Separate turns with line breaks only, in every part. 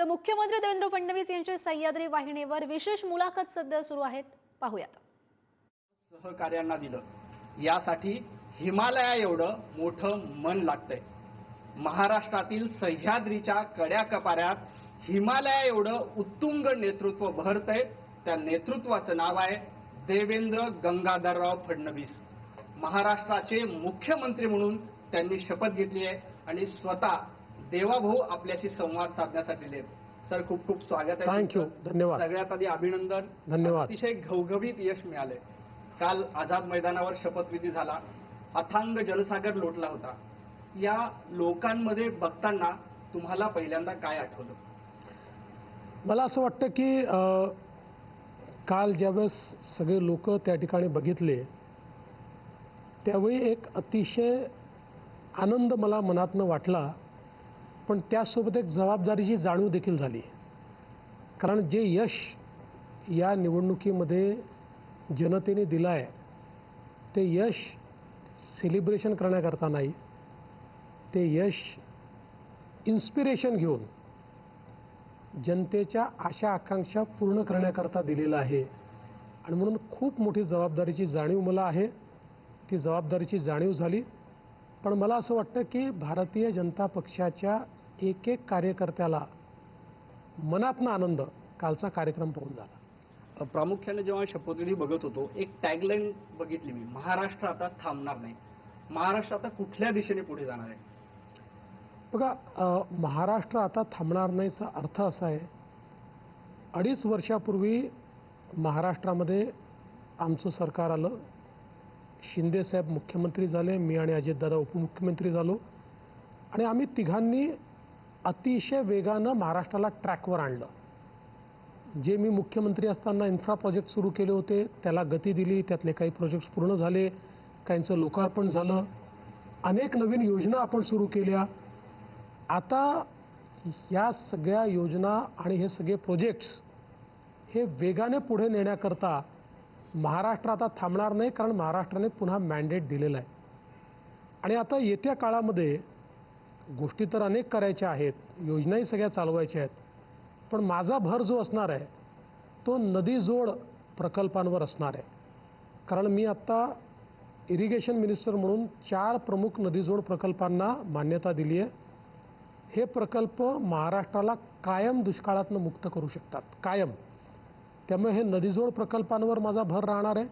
तर मुख्यमंत्री देवेंद्र फडणवीस यांच्या सह्याद्री वाहिनीवर विशेष मुलाखत सध्या सुरू आहेत, पाहूयात.
सहकार्यांना दिलं यासाठी हिमालया एवढं मोठं मन लागतंय. महाराष्ट्रातील सह्याद्रीच्या कड्या कपाऱ्यात हिमालया एवढं उत्तुंग नेतृत्व बहरतंय. त्या नेतृत्वाचं नाव आहे देवेंद्र गंगाधरराव फडणवीस. महाराष्ट्राचे मुख्यमंत्री म्हणून त्यांनी शपथ घेतली आहे आणि स्वतः देवाभाऊ आपल्याशी संवाद साधण्यासाठी आले. सर, खूप खूप स्वागत आहे.
थँक्यू, धन्यवाद.
सगळ्यात आधी अभिनंदन.
धन्यवाद.
अतिशय घवघवीत यश मिळाले. काल आझाद मैदानावर शपथविधी झाला. अथांग जनसागर लोटला होता. या लोकांमध्ये बघताना तुम्हाला पहिल्यांदा काय आठवलं?
मला असं वाटतं की काल ज्यावेळेस सगळे लोक त्या ठिकाणी बघितले त्यावेळी एक अतिशय आनंद मला मनातनं वाटला, पण त्यासोबत एक जबाबदारीची जाणीव देखील झाली. कारण जे यश या निवडणुकीमध्ये जनतेने दिलं आहे ते यश सेलिब्रेशन करण्याकरता नाही, ते यश इन्स्पिरेशन घेऊन जनतेच्या आशा आकांक्षा पूर्ण करण्याकरता दिलेलं आहे. आणि म्हणून खूप मोठी जबाबदारीची जाणीव मला आहे. ती जबाबदारीची जाणीव झाली. पण मला असं वाटतं की भारतीय जनता पक्षाच्या एक एक कार्यकर्त्याला मनातनं आनंद कालचा कार्यक्रम पाहून झाला.
प्रामुख्याने जेव्हा शपथविधी बघत होतो, एक टॅगलाईन बघितली मी, महाराष्ट्र आता थांबणार नाही. महाराष्ट्र आता कुठल्या दिशेने पुढे जाणार आहे?
बघा, महाराष्ट्र आता थांबणार नाहीचा अर्थ असा आहे, 2.5 वर्षापूर्वी महाराष्ट्रामध्ये आमचं सरकार आलं, शिंदेसाहेब मुख्यमंत्री झाले, मी आणि अजितदादा उपमुख्यमंत्री झालो आणि आम्ही तिघांनी अतिशय वेगानं महाराष्ट्राला ट्रॅकवर आणलं. जे मी मुख्यमंत्री असताना इन्फ्रा प्रोजेक्ट सुरू केले होते त्याला गती दिली. त्यातले काही प्रोजेक्ट्स पूर्ण झाले, काहींचं लोकार्पण झालं, अनेक नवीन योजना आपण सुरू केल्या. आता या सगळ्या योजना आणि हे सगळे प्रोजेक्ट्स हे वेगाने पुढे नेण्याकरता महाराष्ट्र आता थांबणार नाही, कारण महाराष्ट्राने पुन्हा मॅन्डेट दिलेलं आहे. आणि आता येत्या काळामध्ये गोष्टी तर अनेक करायच्या आहेत, योजनाही सगळ्या चालवायच्या आहेत, पण माझा भर जो असणार आहे तो नदीजोड प्रकल्पांवर असणार आहे. कारण मी आत्ता इरिगेशन मिनिस्टर म्हणून 4 प्रमुख नदीजोड प्रकल्पांना मान्यता दिली आहे. हे प्रकल्प महाराष्ट्राला कायम दुष्काळातनं मुक्त करू शकतात, कायम. त्यामुळे हे नदीजोड प्रकल्पांवर माझा भर राहणार आहे.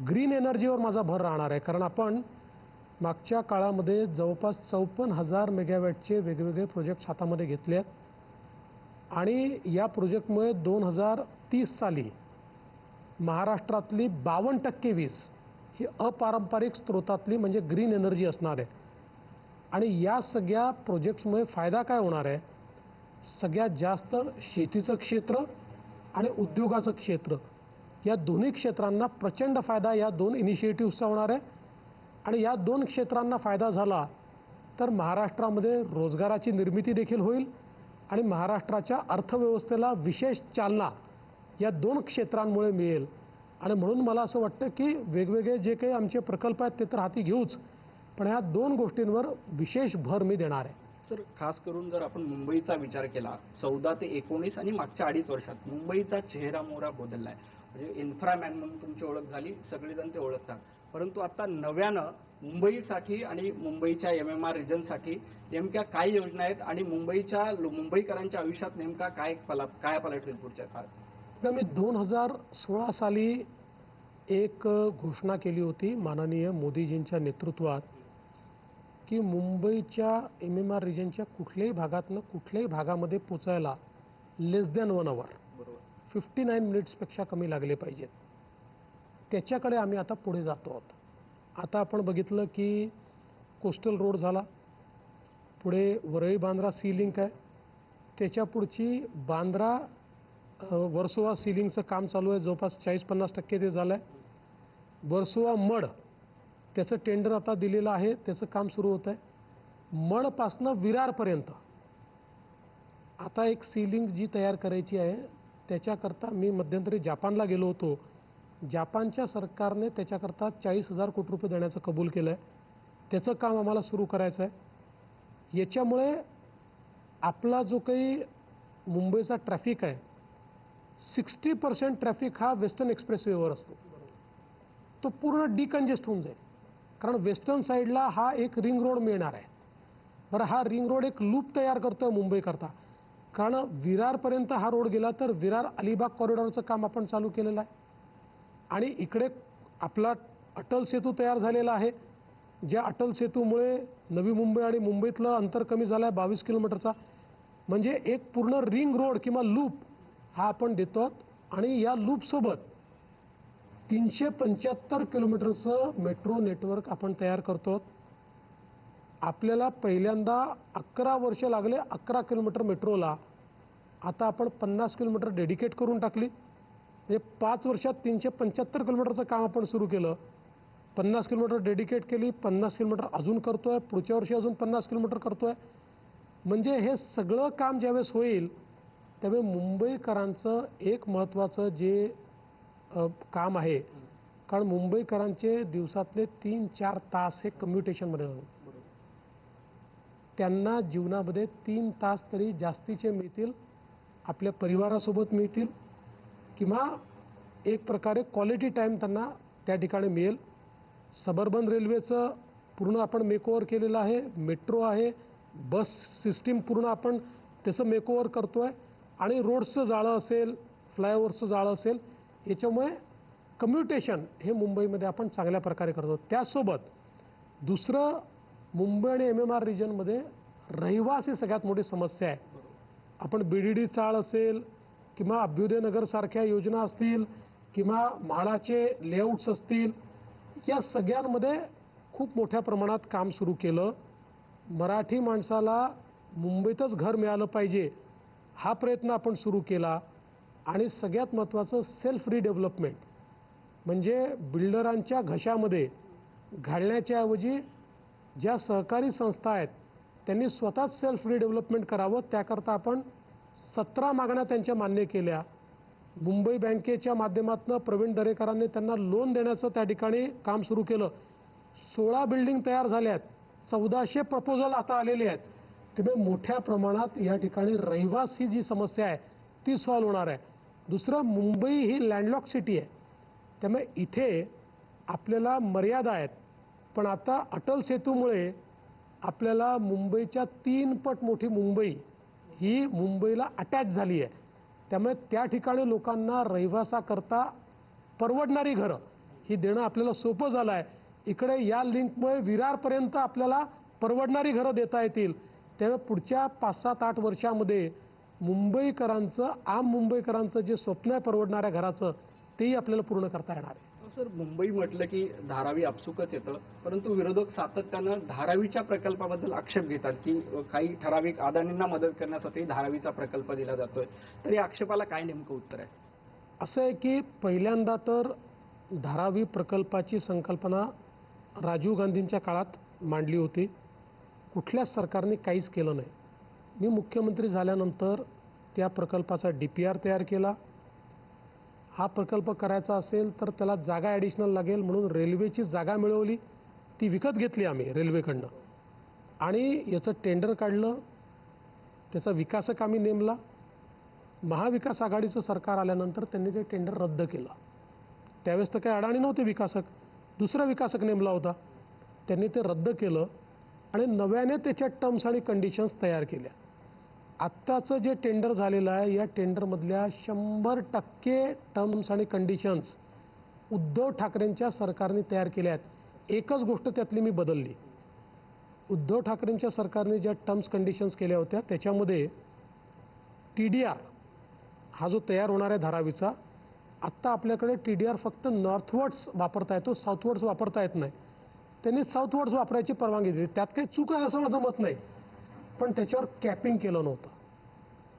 ग्रीन एनर्जीवर माझा भर राहणार आहे, कारण आपण मागच्या काळामध्ये जवळपास 54,000 मेगावॅटचे वेगवेगळे प्रोजेक्ट्स हातामध्ये घेतले आहेत. आणि या प्रोजेक्टमुळे 2030 साली महाराष्ट्रातली 52% वीज ही अपारंपरिक स्रोतातली म्हणजे ग्रीन एनर्जी असणार आहे. आणि या सगळ्या प्रोजेक्ट्समुळे फायदा काय होणार आहे? सगळ्यात जास्त शेतीचं क्षेत्र आणि उद्योगाचं क्षेत्र, या दोन्ही क्षेत्रांना प्रचंड फायदा या 2 इनिशिएटिव्हचा होणार आहे. आणि या 2 क्षेत्रांना फायदा झाला तर महाराष्ट्रामध्ये रोजगाराची निर्मिती देखील होईल आणि महाराष्ट्राच्या अर्थव्यवस्थेला विशेष चालना या 2 क्षेत्रांमुळे मिळेल. आणि म्हणून मला असं वाटतं की वेगवेगळे जे काही आमचे प्रकल्प आहेत ते तर हाती घेऊच, पण ह्या 2 गोष्टींवर विशेष भर मी देणार आहे.
सर, खास करून जर आपण मुंबईचा विचार केला, 14 ते 19 आणि मागच्या 2.5 वर्षात मुंबईचा चेहरा मोहरा बदललाय. म्हणजे इन्फ्रामॅन म्हणून तुमची ओळख झाली, सगळेजण ते ओळखतात. परंतु आता नव्यानं मुंबईसाठी आणि मुंबईच्या MMR रिजनसाठी नेमक्या काय योजना आहेत आणि मुंबईकरांच्या आयुष्यात नेमका काय पलट होईल पुढच्या काळात?
मी 2016 साली एक घोषणा केली होती माननीय मोदीजींच्या नेतृत्वात की मुंबईच्या MMR रिजनच्या कुठल्याही भागातनं कुठल्याही भागामध्ये पोचायला लेस दॅन 1 आवर, 59 मिनिट्सपेक्षा कमी लागले पाहिजेत. त्याच्याकडे आम्ही आता पुढे जातो आहोत. आता आपण बघितलं की कोस्टल रोड झाला, पुढे वरळी बांद्रा सी लिंक आहे, त्याच्या पुढची बांद्रा वर्सोवा सी लिंकचं काम चालू आहे, जवळपास 40-50% ते झालं आहे. वर्सोवा मड त्याचं टेंडर आता दिलेलं आहे, त्याचं काम सुरू होतं आहे. मडपासनं विरारपर्यंत आता एक सी लिंक जी तयार करायची आहे, त्याच्याकरता मी मध्यंतरी जापानला गेलो होतो. जापानच्या सरकारने त्याच्याकरता 40,000 कोटी रुपये देण्याचं कबूल केलं आहे. त्याचं काम आम्हाला सुरू करायचं आहे. याच्यामुळे आपला जो काही मुंबईचा ट्रॅफिक आहे 60% ट्रॅफिक हा वेस्टर्न एक्सप्रेसवेवर असतो. तो पूर्ण डिकंजेस्ट होऊन जाईल, कारण वेस्टर्न साईडला हा एक रिंग रोड मिळणार आहे. बरं, हा रिंग रोड एक लूप तयार करतोय मुंबईकरता, कारण विरारपर्यंत हा रोड गेला तर विरार अलिबाग कॉरिडॉरचं काम आपण चालू केलेलं आहे. आणि इकडे आपला अटल सेतू तयार झालेला आहे, ज्या अटल सेतूमुळे नवी मुंबई आणि मुंबईतलं अंतर कमी झालं आहे 22 किलोमीटरचा. म्हणजे एक पूर्ण रिंग रोड किंवा लूप हा आपण देतो. आणि या लूपसोबत 375 किलोमीटरचं मेट्रो नेटवर्क आपण तयार करतो. आपल्याला पहिल्यांदा 11 वर्ष लागले 11 किलोमीटर मेट्रोला, आता आपण 50 किलोमीटर डेडिकेट करून टाकली. म्हणजे 5 वर्षात 375 किलोमीटरचं काम आपण सुरू केलं. 50 किलोमीटर डेडिकेट केली, 50 किलोमीटर अजून करतोय, पुढच्या वर्षी अजून 50 किलोमीटर करतोय. म्हणजे हे सगळं काम ज्यावेळेस होईल त्यावेळी मुंबईकरांचं एक महत्त्वाचं जे काम आहे, कारण मुंबईकरांचे दिवसातले 3-4 तास हे कम्युटेशनमध्ये जातात. त्यांना जीवनामध्ये 3 तास तरी जास्तीचे मिळतील, आपल्या परिवारासोबत मिळतील, किंवा एक प्रकारे क्वालिटी टाईम त्यांना त्या ठिकाणी मिळेल. सबर्बन रेल्वेचं पूर्ण आपण मेकओव्हर केलेलं आहे, मेट्रो आहे, बस सिस्टीम पूर्ण आपण त्याचं मेकओव्हर करतोय, आणि रोड्सचं जाळं असेल, फ्लायओव्हरचं जाळं असेल, याच्यामुळे कम्युटेशन हे मुंबईमध्ये आपण चांगल्या प्रकारे करतो. त्याचसोबत दुसरं, मुंबई आणि MMR रिजनमध्ये रहिवासी सगळ्यात मोठी समस्या आहे. आपण BDD चाळ असेल किंवा अभ्युदयनगरसारख्या योजना असतील किंवा म्हाडाचे लेआउट्स असतील, या सगळ्यांमध्ये खूप मोठ्या प्रमाणात काम सुरू केलं. मराठी माणसाला मुंबईतच घर मिळालं पाहिजे हा प्रयत्न आपण सुरू केला. आणि सगळ्यात महत्त्वाचं सेल्फ रिडेव्हलपमेंट, म्हणजे बिल्डरांच्या घशामध्ये घालण्याच्या ऐवजी ज्या सहकारी संस्था आहेत त्यांनी स्वतःच सेल्फ रिडेव्हलपमेंट करावं. त्याकरता आपण 17 मागण्या त्यांच्या मान्य केल्या. मुंबई बँकेच्या माध्यमातून प्रवीण दरेकरांनी त्यांना लोन देण्याचं त्या ठिकाणी काम सुरू केलं. 16 बिल्डिंग तयार झाल्या आहेत, 1400 प्रपोजल आता आलेले आहेत. त्यामुळे मोठ्या प्रमाणात या ठिकाणी रहिवासी जी समस्या आहे ती सॉल्व्ह होणार आहे. दुसरं, मुंबई ही लँडलॉक सिटी आहे, त्यामुळे इथे आपल्याला मर्यादा आहेत. पण आता अटल सेतूमुळे आपल्याला मुंबईच्या 3 पट मोठी मुंबई ही मुंबईला अटॅच झाली आहे. त्यामुळे त्या ठिकाणी लोकांना रहिवासाकरता परवडणारी घरं ही देणं आपल्याला सोपं झालं आहे. इकडे या लिंकमुळे विरारपर्यंत आपल्याला परवडणारी घरं देता येतील. त्यामुळे पुढच्या 5-7-8 वर्षामध्ये मुंबईकरांचं, आम मुंबईकरांचं जे स्वप्न आहे परवडणाऱ्या घराचं, तेही आपल्याला पूर्ण करता येणार आहे.
सर, मुंबई म्हटलं की धारावी आपसुकच येतं, परंतु विरोधक सातत्यानं धारावीच्या प्रकल्पाबद्दल आक्षेप घेतात की काही ठराविक अदानींना मदत करण्यासाठी धारावीचा प्रकल्प दिला जातोय. तर या आक्षेपाला काय नेमकं उत्तर आहे?
असं आहे की पहिल्यांदा तर धारावी प्रकल्पाची संकल्पना राजीव गांधींच्या काळात मांडली होती. कुठल्याच सरकारने काहीच केलं नाही. मी मुख्यमंत्री झाल्यानंतर त्या प्रकल्पाचा DPR तयार केला. हा प्रकल्प करायचा असेल तर त्याला जागा ॲडिशनल लागेल म्हणून रेल्वेची जागा मिळवली, ती विकत घेतली आम्ही रेल्वेकडनं, आणि याचं टेंडर काढलं, त्याचा विकासक आम्ही नेमला. महाविकास आघाडीचं सरकार आल्यानंतर त्यांनी ते टेंडर रद्द केलं. त्यावेळेस तर काही अडाणी नव्हते विकासक, दुसरा विकासक नेमला होता, त्यांनी ते रद्द केलं आणि नव्याने त्याच्या टर्म्स आणि कंडिशन्स तयार केल्या. आत्ताचं जे टेंडर झालेलं आहे या टेंडरमधल्या 100% टर्म्स आणि कंडिशन्स उद्धव ठाकरेंच्या सरकारने तयार केल्या आहेत. एकच गोष्ट त्यातली मी बदलली. उद्धव ठाकरेंच्या सरकारने ज्या टर्म्स कंडिशन्स केल्या होत्या त्याच्यामध्ये TDR हा जो तयार होणार आहे धारावीचा, आत्ता आपल्याकडे TDR फक्त नॉर्थवर्ड्स वापरता येतो, साऊथवर्ड्स वापरता येत नाही. त्यांनी साऊथवर्ड्स वापरायची परवानगी दिली. त्यात काही चूक आहे असं माझं मत नाही, पण त्याच्यावर कॅपिंग केलं नव्हतं.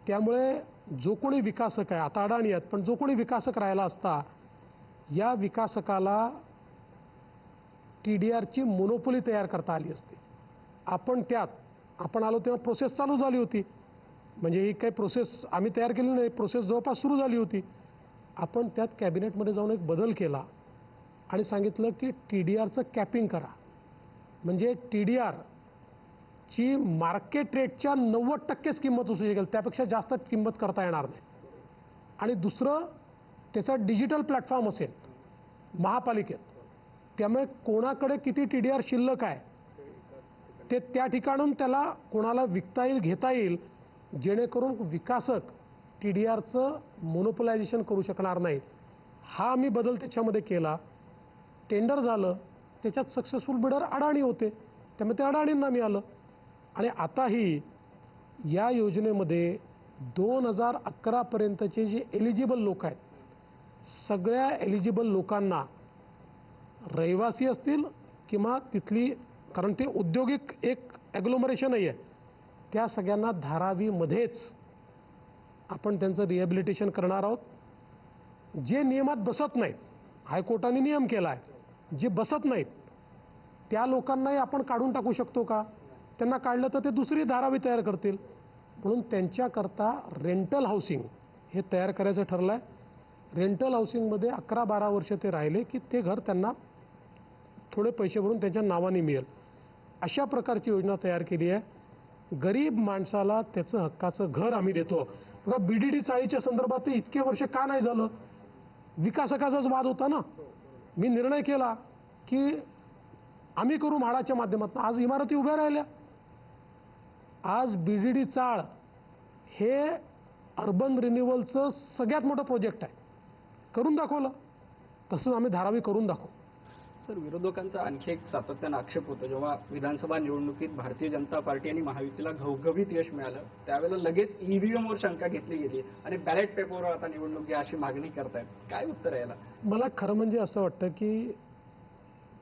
त्यामुळे जो कोणी विकासक आहे, आता अडाणी आहेत, पण जो कोणी विकासक राहिला असता, या विकासकाला TDRची मोनोपोली तयार करता आली असती. आपण आलो तेव्हा प्रोसेस चालू झाली होती, म्हणजे ही काही प्रोसेस आम्ही तयार केली नाही, प्रोसेस जवळपास सुरू झाली होती. आपण त्यात कॅबिनेटमध्ये जाऊन एक बदल केला आणि सांगितलं की TDRचं कॅपिंग करा. म्हणजे TDR ची मार्केट रेटच्या 90% किंमत असू शकेल, त्यापेक्षा जास्त किंमत करता येणार नाही. आणि दुसरं त्याचा डिजिटल प्लॅटफॉर्म असेल महापालिकेत, त्यामुळे कोणाकडे किती TDR शिल्लक आहे ते त्या ठिकाणून त्याला कोणाला विकता येईल, घेता येईल, जेणेकरून विकासक TDRचं मोनोपोलायझेशन करू शकणार नाहीत. हा आम्ही बदल त्याच्यामध्ये केला. टेंडर झालं, त्याच्यात सक्सेसफुल बिडर अडाणी होते, त्यामुळे ते अडाणींना मिळालं. आणि आताही या योजनेमध्ये 2011 पर्यंतचे जे एलिजिबल लोक आहेत, सगळ्या एलिजिबल लोकांना रहिवासी असतील किंवा तिथली, कारण ते औद्योगिक एक ॲग्लोमरेशन आहे, त्या सगळ्यांना धारावीमध्येच आपण त्यांचं रिहॅबिलिटेशन करणार आहोत. जे नियमात बसत नाहीत, हायकोर्टाने नियम केला आहे, जे बसत नाहीत त्या लोकांनाही आपण काढून टाकू शकतो का? त्यांना काढलं तर ते दुसरी धारावी तयार करतील. म्हणून त्यांच्याकरता रेंटल हाऊसिंग हे तयार करायचं ठरलं आहे. रेंटल हाऊसिंगमध्ये 11-12 वर्ष ते राहिले की ते घर त्यांना थोडे पैसे भरून त्यांच्या नावाने मिळेल, अशा प्रकारची योजना तयार केली आहे. गरीब माणसाला त्याचं हक्काचं घर आम्ही देतो. बघा, BDD चाळीच्या संदर्भात इतके वर्ष का नाही झालं? विकासकाचाच वाद होता ना. मी निर्णय केला की आम्ही करू म्हाडाच्या माध्यमातून. आज इमारती उभ्या राहिल्या. आज BDD चाळ हे अर्बन रिन्युअलचं सगळ्यात मोठं प्रोजेक्ट आहे, करून दाखवलं. तसंच आम्ही धारावी करून दाखवू.
सर, विरोधकांचा आणखी एक सातत्यानं आक्षेप होतो, जेव्हा विधानसभा निवडणुकीत भारतीय जनता पार्टी आणि महायुतीला घवघवीत यश मिळालं त्यावेळेला लगेच EVM वर शंका घेतली गेली आणि बॅलेट पेपरवर आता निवडणूक घ्या अशी मागणी करतायत. काय उत्तर आहे याला?
मला खरं म्हणजे असं वाटतं की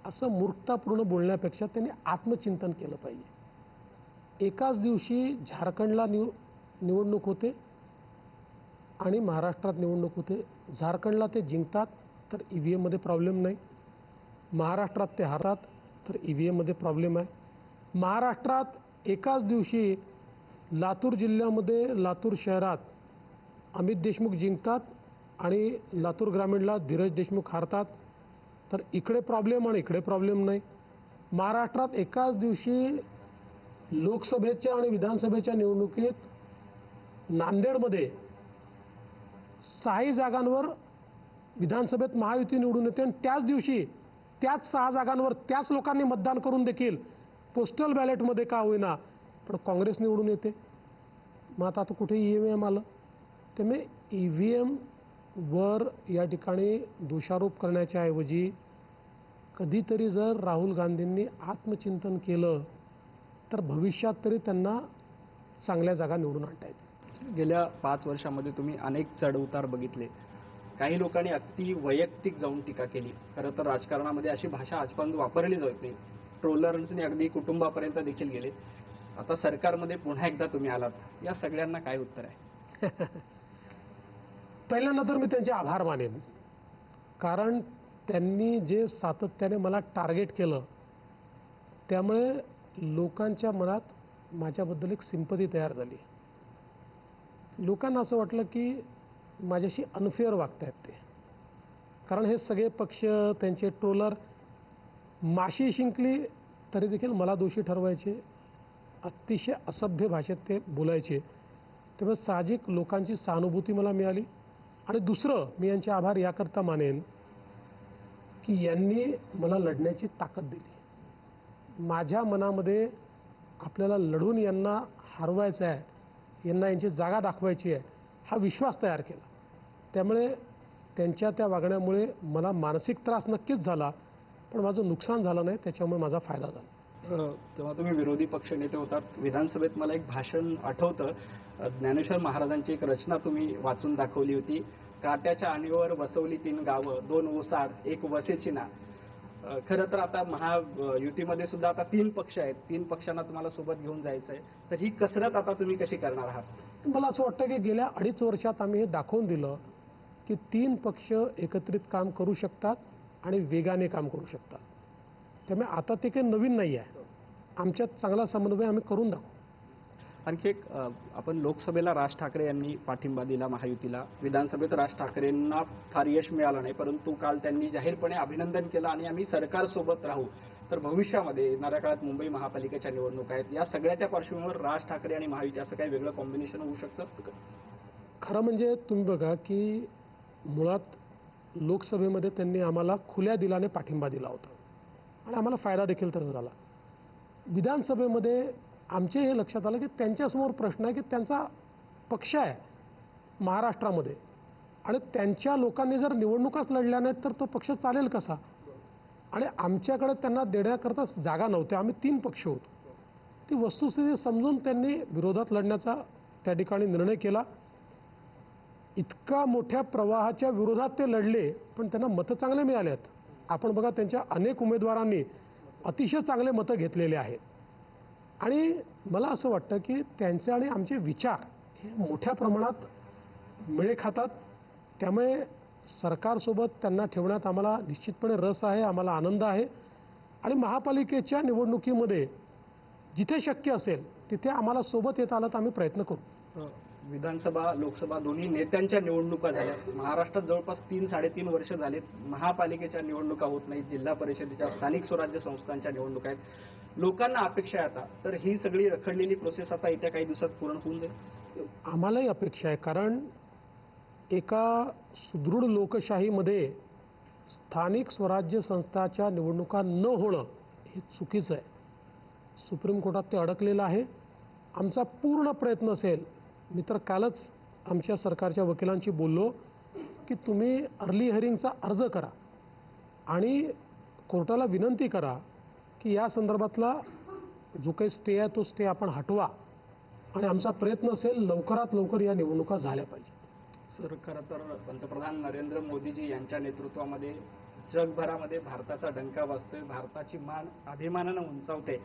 असं मूर्खतापूर्ण बोलण्यापेक्षा त्यांनी आत्मचिंतन केलं पाहिजे. एकाच दिवशी झारखंडला निवडणूक होते आणि महाराष्ट्रात निवडणूक होते. झारखंडला ते जिंकतात तर EVM मध्ये प्रॉब्लेम नाही. महाराष्ट्रात ते हारतात तर EVM मध्ये प्रॉब्लेम आहे. महाराष्ट्रात एकाच दिवशी लातूर जिल्ह्यामध्ये लातूर शहरात अमित देशमुख जिंकतात आणि लातूर ग्रामीणला धीरज देशमुख हारतात, तर इकडे प्रॉब्लेम आणि इकडे प्रॉब्लेम नाही. महाराष्ट्रात एकाच दिवशी लोकसभेच्या आणि विधानसभेच्या निवडणुकीत नांदेडमध्ये 6 जागांवर विधानसभेत महायुती निवडून येते आणि त्याच दिवशी त्याच 6 जागांवर त्याच लोकांनी मतदान करून देखील पोस्टल बॅलेटमध्ये का होईना पण काँग्रेस निवडून येते. मग आता कुठे EVM आलं? त्यामुळे EVM वर या ठिकाणी दोषारोप करण्याच्या ऐवजी कधीतरी जर राहुल गांधींनी आत्मचिंतन केलं तर भविष्यात तरी त्यांना चांगल्या जागा निवडून आणता येतील.
गेल्या 5 वर्षामध्ये तुम्ही अनेक चढउतार बघितले. काही लोकांनी अगदी वैयक्तिक जाऊन टीका केली. खरं तर राजकारणामध्ये अशी भाषा आजपर्यंत वापरली जात नाही. ट्रोलर्सने अगदी कुटुंबापर्यंत देखील गेले. आता सरकारमध्ये पुन्हा एकदा तुम्ही आलात, या सगळ्यांना काय उत्तर आहे?
पहिल्यांदा तर मी त्यांचे आभार मानेन, कारण त्यांनी जे सातत्याने मला टार्गेट केलं त्यामुळे लोकांच्या मनात माझ्याबद्दल एक सिंपती तयार झाली. लोकांना असं वाटलं की माझ्याशी अनफेअर वागतायत ते, कारण हे सगळे पक्ष त्यांचे ट्रोलर माशी शिंकली तरी देखील मला दोषी ठरवायचे, अतिशय असभ्य भाषेत ते बोलायचे. त्यामुळे साहजिक लोकांची सहानुभूती मला मिळाली. आणि दुसरं मी यांचे आभार याकरता मानेन की यांनी मला लढण्याची ताकद दिली. माझ्या मनामध्ये आपल्याला लढून यांना हरवायचं आहे, यांना यांची जागा दाखवायची आहे, हा विश्वास तयार केला. त्यामुळे त्यांच्या त्या वागण्यामुळे मला मानसिक त्रास नक्कीच झाला, पण माझं नुकसान झालं नाही, त्याच्यामुळे माझा फायदा झाला.
तेव्हा तुम्ही विरोधी पक्ष नेते होतात, विधानसभेत मला एक भाषण आठवतं, ज्ञानेश्वर महाराजांची एक रचना तुम्ही वाचून दाखवली होती. काट्याच्या आणीवर वसवली 3 गावं, 2 ओसाड, 1 वसेची ना. खरं तर आता महायुतीमध्ये सुद्धा आता 3 पक्ष आहेत, 3 पक्षांना तुम्हाला सोबत घेऊन जायचं आहे, तर ही कसरत आता तुम्ही कशी करणार आहात?
मला असं वाटतं की गेल्या 2.5 वर्षात आम्ही हे दाखवून दिलं की 3 पक्ष एकत्रित काम करू शकतात आणि वेगाने काम करू शकतात. त्यामुळे आता ते काही नवीन नाही आहे, आमच्यात चांगला समन्वय आम्ही करून दाखवू.
आणखी एक, आपण लोकसभेला राज ठाकरे यांनी पाठिंबा दिला महायुतीला, विधानसभेत राज ठाकरेंना फार यश मिळालं नाही, परंतु काल त्यांनी जाहीरपणे अभिनंदन केलं आणि आम्ही सरकारसोबत राहू तर भविष्यामध्ये येणाऱ्या काळात मुंबई महापालिकेच्या निवडणुका आहेत, या सगळ्याच्या पार्श्वभूमीवर राज ठाकरे आणि महायुती असं काही वेगळं कॉम्बिनेशन होऊ शकतं?
खरं म्हणजे तुम्ही बघा की मुळात लोकसभेमध्ये त्यांनी आम्हाला खुल्या दिलाने पाठिंबा दिला होता आणि आम्हाला फायदा देखील त्याचा झाला. विधानसभेमध्ये आमचे हे लक्षात आलं की त्यांच्यासमोर प्रश्न आहे की त्यांचा पक्ष आहे महाराष्ट्रामध्ये आणि त्यांच्या लोकांनी जर निवडणुकाच लढल्या नाहीत तर तो पक्ष चालेल कसा. आणि आमच्याकडे त्यांना देण्याकरता जागा नव्हत्या. आम्ही 3 पक्ष होतो. ती वस्तुस्थिती समजून त्यांनी विरोधात लढण्याचा त्या ठिकाणी निर्णय केला. इतका मोठ्या प्रवाहाच्या विरोधात ते लढले पण त्यांना मतं चांगले मिळाले आहेत. आपण बघा त्यांच्या अनेक उमेदवारांनी अतिशय चांगले मतं घेतलेले आहेत आणि मला असं वाटतं की त्यांचे आणि आमचे विचार हे मोठ्या प्रमाणात मेळ खातात. त्यामुळे सरकारसोबत त्यांना ठेवण्यात आम्हाला निश्चितपणे रस आहे, आम्हाला आनंद आहे आणि महापालिकेच्या निवडणुकीमध्ये जिथे शक्य असेल तिथे आम्हाला सोबत येता आलं तर आम्ही प्रयत्न करू.
विधानसभा लोकसभा दोन्ही नेत्यांच्या निवडणुका झाल्या. महाराष्ट्रात जवळपास 3-3.5 वर्ष झालीत महापालिकेच्या निवडणुका होत नाहीत, जिल्हा परिषदेच्या स्थानिक स्वराज्य संस्थांच्या निवडणुका आहेत. लोकांना अपेक्षा आहे आता तर ही सगळी रखडलेली प्रोसेस आता येत्या काही दिवसात पूर्ण होऊन जाईल.
आम्हालाही अपेक्षा आहे कारण एका सुदृढ लोकशाहीमध्ये स्थानिक स्वराज्य संस्थाच्या निवडणुका न होणं हे चुकीचं आहे. सुप्रीम कोर्टात ते अडकलेलं आहे. आमचा पूर्ण प्रयत्न असेल. मी तर कालच आमच्या सरकारच्या वकिलांशी बोललो की तुम्ही अर्ली हिअरिंगचा अर्ज करा आणि कोर्टाला विनंती करा की या संदर्भातला जो काही स्टे आहे तो स्टे आपण हटवा आणि आमचा प्रयत्न असेल लवकरात लवकर या निवडणुका झाल्या पाहिजेत.
सर, खरं तर पंतप्रधान नरेंद्र मोदीजी यांच्या नेतृत्वामध्ये जगभरामध्ये भारताचा डंका वाजतोय, भारताची मान अभिमानानं उंचावते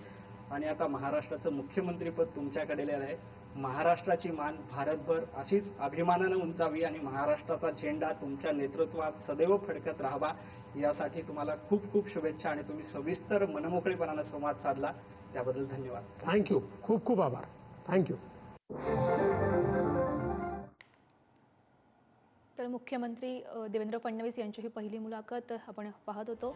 आणि आता महाराष्ट्राचं मुख्यमंत्रीपद तुमच्याकडे आहे. महाराष्ट्राची मान भारतभर अशीच अभिमानानं उंचावी आणि महाराष्ट्राचा झेंडा तुमच्या नेतृत्वात सदैव फडकत राहावा यासाठी तुम्हाला खूप खूप शुभेच्छा आणि तुम्ही सविस्तर मनमोकळेपणानं संवाद साधला त्याबद्दल धन्यवाद.
थँक्यू. खूप खूप आभार. थँक्यू.
तर मुख्यमंत्री देवेंद्र फडणवीस यांची ही पहिली मुलाखत आपण पाहत होतो.